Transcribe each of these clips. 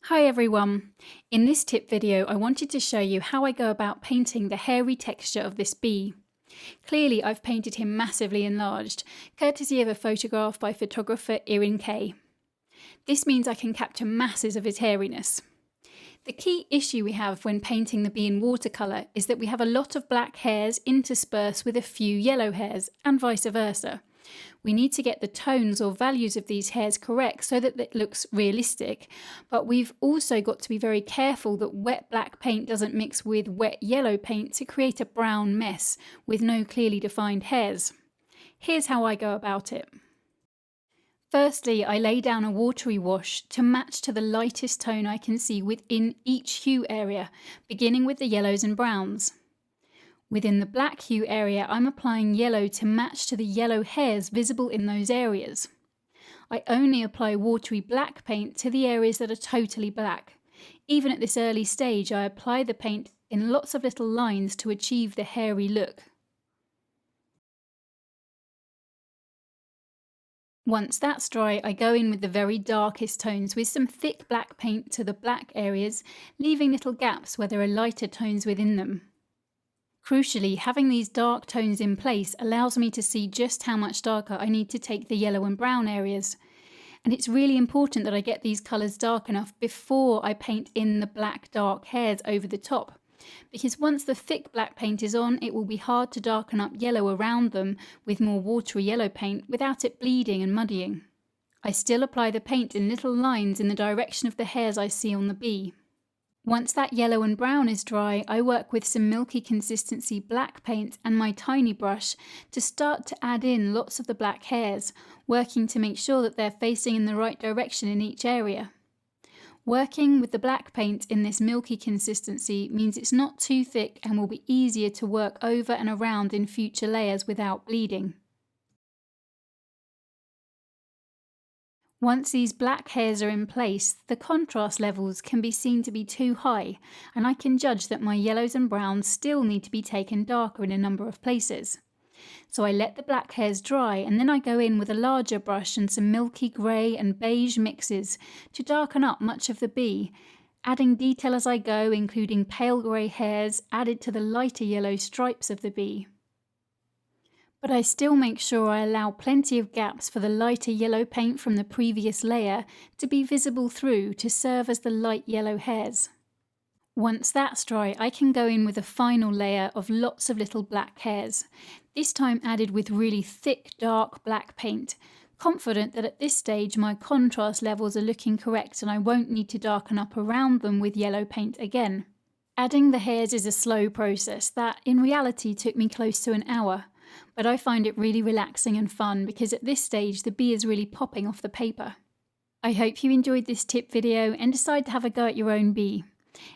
Hi everyone! In this tip video I wanted to show you how I go about painting the hairy texture of this bee. Clearly I've painted him massively enlarged, courtesy of a photograph by photographer Erin Kay. This means I can capture masses of his hairiness. The key issue we have when painting the bee in watercolour is that we have a lot of black hairs interspersed with a few yellow hairs, and vice versa. We need to get the tones or values of these hairs correct so that it looks realistic, but we've also got to be very careful that wet black paint doesn't mix with wet yellow paint to create a brown mess with no clearly defined hairs. Here's how I go about it. Firstly, I lay down a watery wash to match to the lightest tone I can see within each hue area, beginning with the yellows and browns. Within the black hue area, I'm applying yellow to match to the yellow hairs visible in those areas. I only apply watery black paint to the areas that are totally black. Even at this early stage, I apply the paint in lots of little lines to achieve the hairy look. Once that's dry, I go in with the very darkest tones with some thick black paint to the black areas, leaving little gaps where there are lighter tones within them. Crucially, having these dark tones in place allows me to see just how much darker I need to take the yellow and brown areas. And it's really important that I get these colours dark enough before I paint in the black dark hairs over the top. Because once the thick black paint is on, it will be hard to darken up yellow around them with more watery yellow paint without it bleeding and muddying. I still apply the paint in little lines in the direction of the hairs I see on the bee. Once that yellow and brown is dry, I work with some milky consistency black paint and my tiny brush to start to add in lots of the black hairs, working to make sure that they're facing in the right direction in each area. Working with the black paint in this milky consistency means it's not too thick and will be easier to work over and around in future layers without bleeding. Once these black hairs are in place, the contrast levels can be seen to be too high, and I can judge that my yellows and browns still need to be taken darker in a number of places. So I let the black hairs dry, and then I go in with a larger brush and some milky grey and beige mixes to darken up much of the bee, adding detail as I go, including pale grey hairs added to the lighter yellow stripes of the bee. But I still make sure I allow plenty of gaps for the lighter yellow paint from the previous layer to be visible through to serve as the light yellow hairs. Once that's dry, I can go in with a final layer of lots of little black hairs, this time added with really thick dark black paint, confident that at this stage my contrast levels are looking correct and I won't need to darken up around them with yellow paint again. Adding the hairs is a slow process that in reality took me close to an hour. But I find it really relaxing and fun because at this stage the bee is really popping off the paper. I hope you enjoyed this tip video and decide to have a go at your own bee.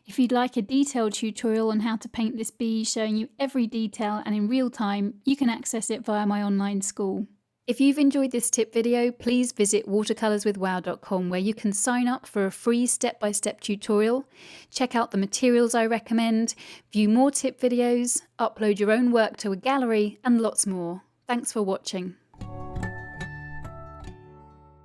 If you'd like a detailed tutorial on how to paint this bee showing you every detail and in real time, you can access it via my online school. If you've enjoyed this tip video, please visit watercolorswithwow.com where you can sign up for a free step-by-step tutorial, check out the materials I recommend, view more tip videos, upload your own work to a gallery, and lots more. Thanks for watching.